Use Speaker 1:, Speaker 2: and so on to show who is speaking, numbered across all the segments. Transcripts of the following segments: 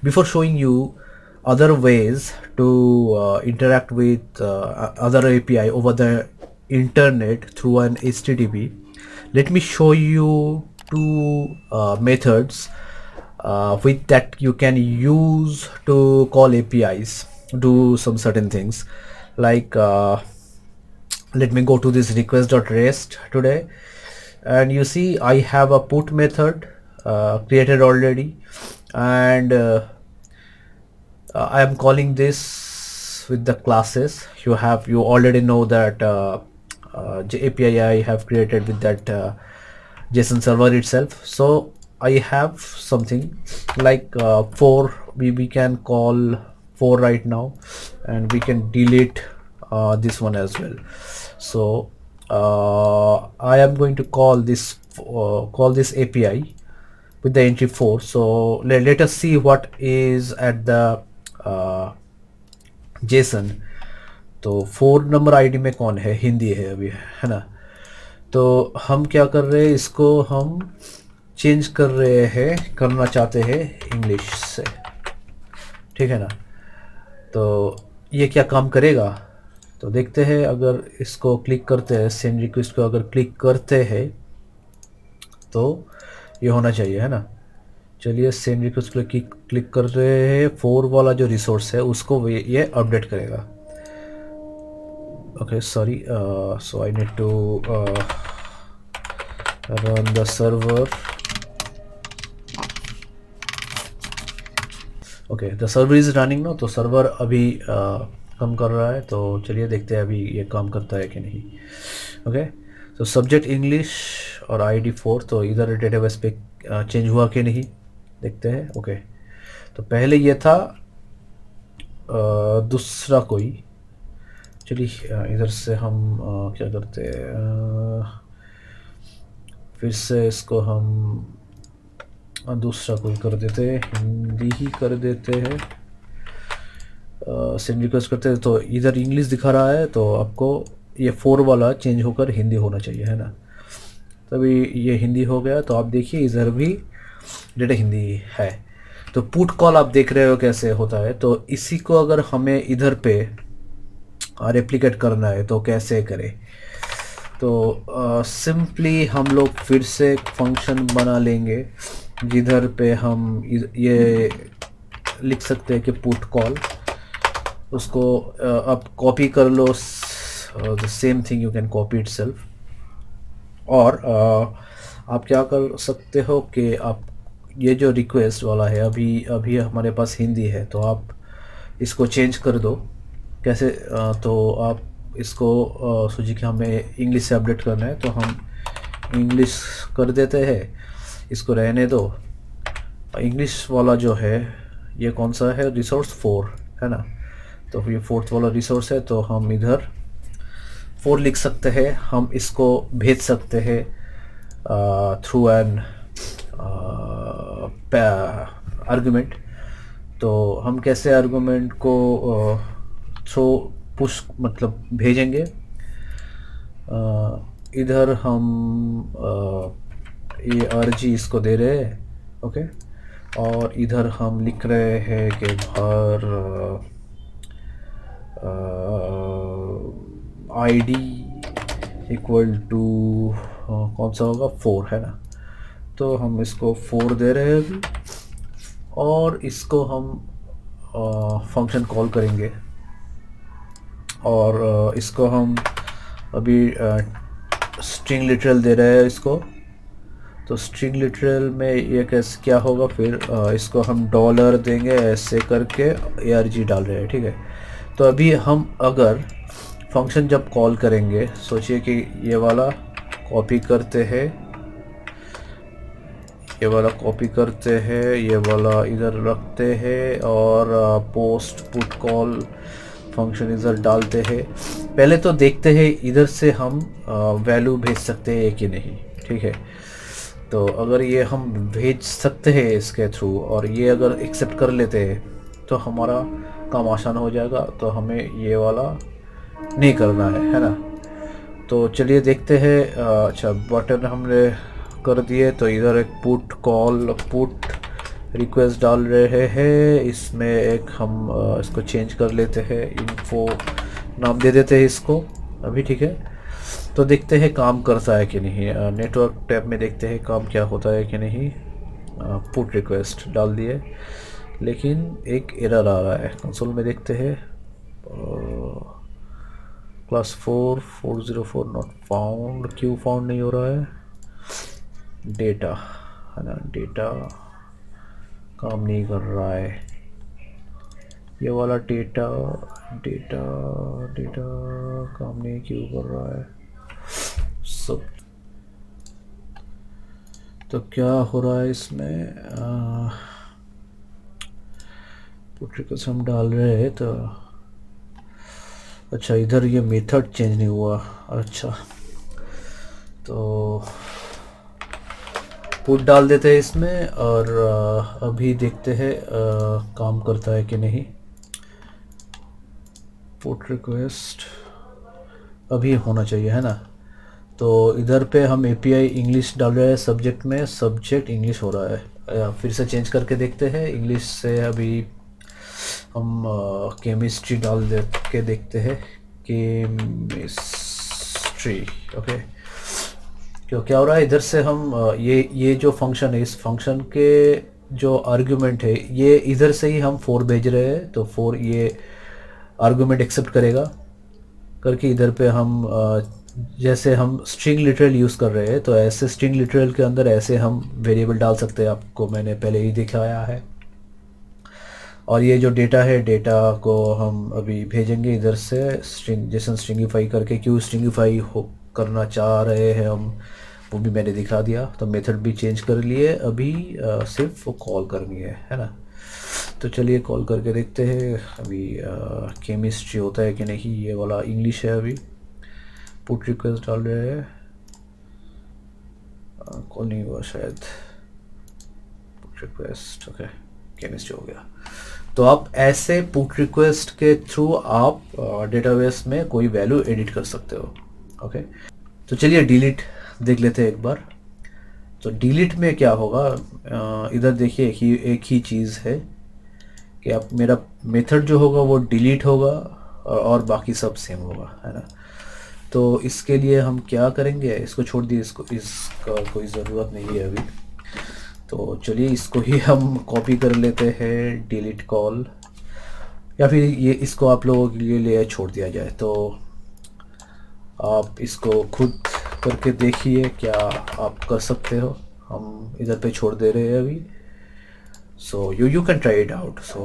Speaker 1: before showing you other ways to interact with other API over the internet through an HTTP, let me show you two methods with that you can use to call APIs, do some certain things like let me go to this request.rest today, and you see I have a put method created already, and I am calling this with the classes. You already know that API I have created with that JSON server itself. So I have something like for we can call for right now, and we can delete this one as well. So I am going to call this API with the entry 4. So let us see what is at the JSON. तो 4 number ID में कौन है, हिंदी है अभी, है ना। तो हम क्या कर रहे हैं, इसको हम चेंज कर रहे हैं, करना चाहते हैं इंग्लिश से, ठीक है ना। तो ये क्या काम करेगा, तो देखते हैं। अगर इसको क्लिक करते हैं, सेंड रिक्वेस्ट को अगर क्लिक करते हैं तो ये होना चाहिए, है ना। चलिए सेंड रिक्वेस्ट पे क्लिक कर रहे हैं, 4 वाला जो रिसोर्स है उसको ये अपडेट करेगा। Okay sorry, so I need to run the server. Okay the server is running ना, तो सर्वर अभी काम कर रहा है। तो चलिए देखते हैं अभी ये काम करता है कि नहीं। ओके तो सब्जेक्ट इंग्लिश और आईडी 4, तो इधर डेटाबेस पे चेंज हुआ कि नहीं देखते हैं। ओके तो पहले ये था दूसरा कोई। चलिए इधर से हम क्या करते हैं, फिर से इसको हम दूसरा कोई कर देते हैं, हिंदी ही कर देते हैं। सेंड रिक्वेस्ट करते हैं तो इधर इंग्लिश दिखा रहा है, तो आपको ये 4 वाला चेंज होकर हिंदी होना चाहिए, है ना। तभी ये हिंदी हो गया। तो आप देखिए इधर भी डेटा हिंदी है। तो पुट कॉल आप देख रहे हो कैसे होता है। तो इसी को अगर हमें इधर पे रेप्लिकेट करना है तो कैसे करें, तो सिंपली हम लोग फिर से फंक्शन बना लेंगे जिधर पे हम ये लिख सकते हैं कि पुट कॉल, उसको आप कॉपी कर लो, the same thing you can copy itself. और आप क्या कर सकते हो कि आप ये जो रिक्वेस्ट वाला है अभी हमारे पास हिंदी है, तो आप इसको चेंज कर दो। कैसे, तो आप इसको सोचिए कि हमें इंग्लिश से अपडेट करना है, तो हम इंग्लिश कर देते हैं, इसको रहने दो। इंग्लिश वाला जो है ये कौन सा है, रिसोर्स 4 है ना। तो ये 4th वाला रिसोर्स है, तो हम इधर 4 लिख सकते हैं। हम इसको भेज सकते हैं थ्रू एन आर्गुमेंट। तो हम कैसे आर्गुमेंट को थ्रो पुश मतलब भेजेंगे, इधर हम ये अर्जी इसको दे रहे हैं। ओके और इधर हम लिख रहे हैं कि भर आईडी इक्वल टू कौन सा होगा, 4 है ना। तो हम इसको 4 दे रहे हैं अभी, और इसको हम फंक्शन कॉल करेंगे, और इसको हम अभी स्ट्रिंग लिटरल दे रहे हैं इसको। तो स्ट्रिंग लिटरल में ये कैसे क्या होगा, फिर इसको हम डॉलर देंगे, ऐसे करके ARG डाल रहे हैं, ठीक है। तो अभी हम अगर फंक्शन जब कॉल करेंगे, सोचिए कि ये वाला कॉपी करते हैं, ये वाला कॉपी करते हैं, ये वाला इधर रखते हैं, और पोस्ट पुट कॉल फंक्शन इधर डालते हैं। पहले तो देखते हैं इधर से हम वैल्यू भेज सकते हैं कि नहीं, ठीक है। तो अगर ये हम भेज सकते हैं इसके थ्रू, और ये अगर एक्सेप्ट कर लेते हैं, तो हमारा काम आसान हो जाएगा। तो हमें ये वाला नहीं करना है ना। तो चलिए देखते हैं। अच्छा बटन हमने कर दिए, तो इधर एक पुट कॉल पुट रिक्वेस्ट डाल रहे हैं, इसमें एक हम इसको चेंज कर लेते हैं, इन्फो नाम दे देते हैं इसको अभी, ठीक है। तो देखते हैं काम करता है कि नहीं, नेटवर्क टैब में देखते हैं काम क्या होता है कि नहीं। पुट रिक्वेस्ट डाल दिए, लेकिन एक एरर आ रहा है कंसोल में, देखते हैं। क्लास 4 404 नॉट फाउंड, क्यों फाउंड नहीं हो रहा है? डेटा है ना, डेटा काम नहीं कर रहा है, ये वाला डेटा डेटा डेटा काम नहीं क्यों कर रहा है सब। तो क्या हो रहा है इसमें? पुट रिक्वेस्ट हम डाल रहे हैं तो अच्छा, इधर ये मेथड चेंज नहीं हुआ। अच्छा, तो पुट डाल देते हैं इसमें, और अभी देखते हैं काम करता है कि नहीं। पुट रिक्वेस्ट अभी होना चाहिए, है ना। तो इधर पे हम एपीआई इंग्लिश डाल रहे हैं, सब्जेक्ट में सब्जेक्ट इंग्लिश हो रहा है। फिर से चेंज करके देखते हैं, इंग्लिश से अभी हम केमिस्ट्री डाल दे के देखते हैं, केमिस्ट्री, ओके। क्यों क्या हो रहा है इधर से हम ये जो फंक्शन है, इस फंक्शन के जो आर्गुमेंट है, ये इधर से ही हम 4 भेज रहे हैं, तो 4 ये आर्गुमेंट एक्सेप्ट करेगा करके इधर पे हम जैसे हम स्ट्रिंग लिटरल यूज़ कर रहे हैं, तो ऐसे स्ट्रिंग लिटरल के अंदर ऐसे हम वेरिएबल डाल सकते हैं, आपको मैंने पहले ही दिखाया है। और ये जो डेटा है, डेटा को हम अभी भेजेंगे इधर से स्ट्रिंग, जैसे स्ट्रिंगिफाई करके, क्यों स्ट्रिंगिफाई हो करना चाह रहे हैं हम, वो भी मैंने दिखा दिया। तो मेथड भी चेंज कर लिए, अभी सिर्फ वो कॉल करनी है ना। तो चलिए कॉल करके देखते हैं अभी केमिस्ट्री होता है कि नहीं। ये वाला इंग्लिश है, अभी पुट रिक्वेस्ट डाल रहे हैं, कॉल नहीं हुआ शायद। पुट रिक्वेस्ट, ओके, केमिस्ट्री हो गया। तो आप ऐसे पुट रिक्वेस्ट के थ्रू आप डेटाबेस में कोई वैल्यू एडिट कर सकते हो, ओके। तो चलिए डिलीट देख लेते हैं एक बार। तो डिलीट में क्या होगा, इधर देखिए एक ही चीज़ है कि आप मेरा मेथड जो होगा वो डिलीट होगा, और बाकी सब सेम होगा, है ना। तो इसके लिए हम क्या करेंगे, इसको छोड़ दिए, इसका कोई ज़रूरत नहीं है अभी। तो चलिए इसको ही हम कॉपी कर लेते हैं, डिलीट कॉल, या फिर ये इसको आप लोगों के लिए छोड़ दिया जाए। तो आप इसको खुद करके देखिए क्या आप कर सकते हो, हम इधर पे छोड़ दे रहे हैं अभी। So you can try it out. So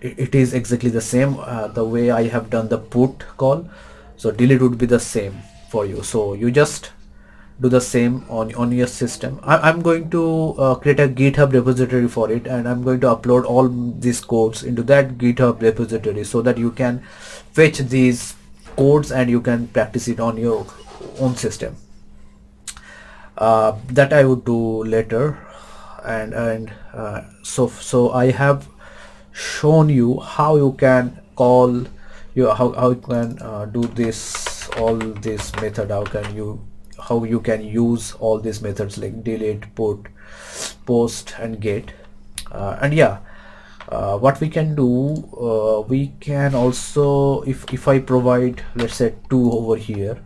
Speaker 1: it is exactly the same the way I have done the put call. So delete would be the same for you. So you just do the same on your system. I'm going to create a GitHub repository for it, and I'm going to upload all these codes into that GitHub repository so that you can fetch these codes and you can practice it on your own system. That I would do later. And so I have shown you how you can call how you can do this, all this method, how you can use all these methods like delete, put, post and get. And yeah, what we can do, we can also, if I provide, let's say 2 over here,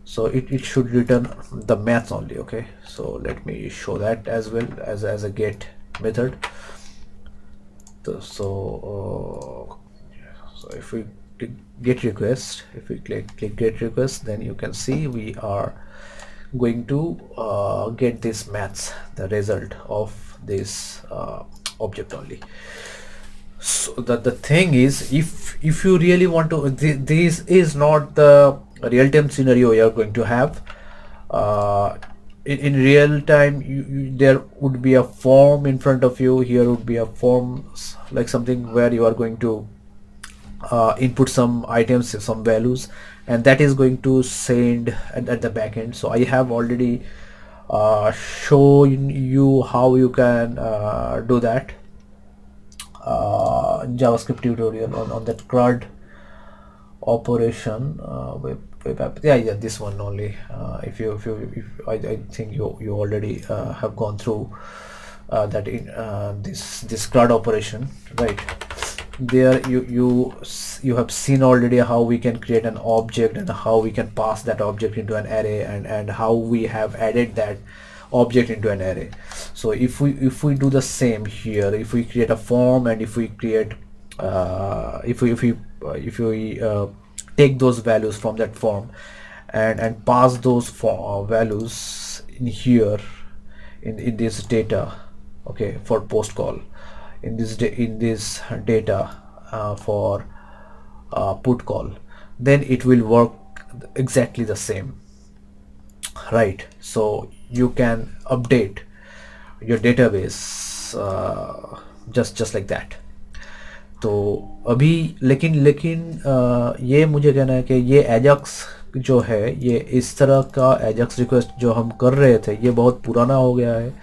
Speaker 1: so it should return the math only, okay. So let me show that as well as a get method. So if we click get request, if we click get request, then you can see we are going to get this maths, the result of this object only. So the thing is, if you really want to, this is not the real-time scenario you are going to have. In real time, there would be a form in front of you. Here would be a form like something where you are going to input some items, some values, and that is going to send at the back end. So I have already shown you how you can do that JavaScript tutorial on that CRUD operation, web app. Yeah, this one only. If I think you already have gone through that in this CRUD operation, right? There you have seen already how we can create an object and how we can pass that object into an array, and how we have added that object into an array. So if we do the same here, if we create a form, and if we create if we take those values from that form and pass those values in here in this data, okay, for post call, in this data for put call, then it will work exactly the same, right? So you can update your database just like that. तो अभी लेकिन ये मुझे कहना है कि ये AJAX जो है, ये इस तरह का AJAX रिक्वेस्ट जो हम कर रहे थे, ये बहुत पुराना हो गया है।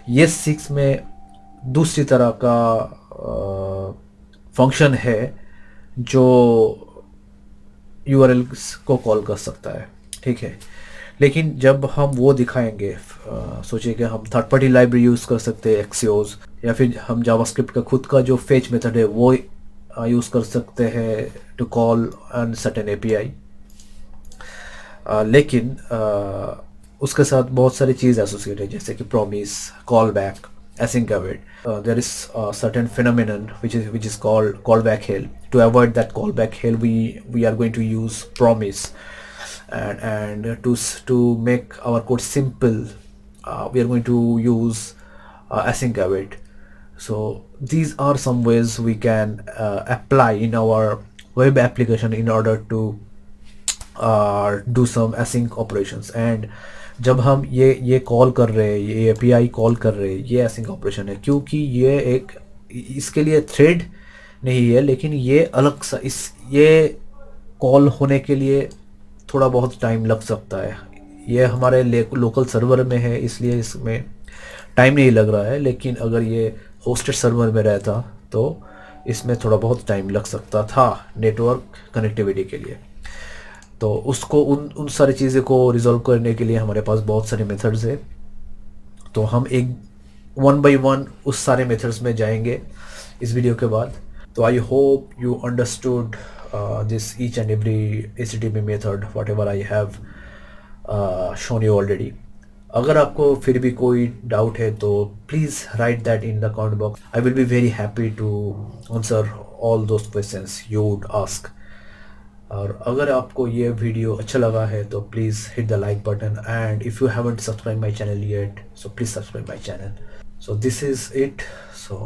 Speaker 1: ये 6 में दूसरी तरह का फंक्शन है जो URL को कॉल कर सकता है, ठीक है। लेकिन जब हम वो दिखाएंगे, सोचिए कि हम थर्ड पार्टी लाइब्रेरी यूज़ कर सकते हैं Axios, या फिर हम जावास्क्रिप्ट का खुद का जो फेच मेथड है वो यूज़ कर सकते हैं to call on certain API। लेकिन उसके साथ बहुत सारी चीज़ एसोसिएटेड है, जैसे कि promise, call back, async await. There is a certain phenomenon which is called callback hell. To avoid that callback hell, we are going to use promise, and to make our code simple, we are going to use async await. So these are some ways we can apply in our web application in order to do some async operations. And जब हम ये call कर रहे हैं, ये API call कर रहे हैं, ये async ऑपरेशन है, क्योंकि ये एक इसके लिए थ्रेड नहीं है, लेकिन ये अलग सा ये कॉल होने के लिए थोड़ा बहुत टाइम लग सकता है। ये हमारे लोकल सर्वर में है, इसलिए इसमें टाइम नहीं लग रहा है, लेकिन अगर ये होस्टेड सर्वर में रहता तो इसमें थोड़ा बहुत टाइम लग सकता था नेटवर्क कनेक्टिविटी के लिए। तो उसको उन सारी चीज़ों को रिजॉल्व करने के लिए हमारे पास बहुत सारे मेथड्स है। तो हम एक 1 by 1 उस सारे मेथड्स में जाएंगे इस वीडियो के बाद। तो I hope you understood this each and every HTTP method whatever I have shown you already. अगर आपको फिर भी कोई डाउट है तो please write that in the comment box. I will be very happy to answer all those questions you would ask. और अगर आपको ये वीडियो अच्छा लगा है तो please hit the like button, and if you haven't subscribe my channel yet so please subscribe my channel. So this is it. So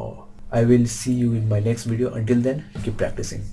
Speaker 1: I will see you in my next video. Until then, keep practicing.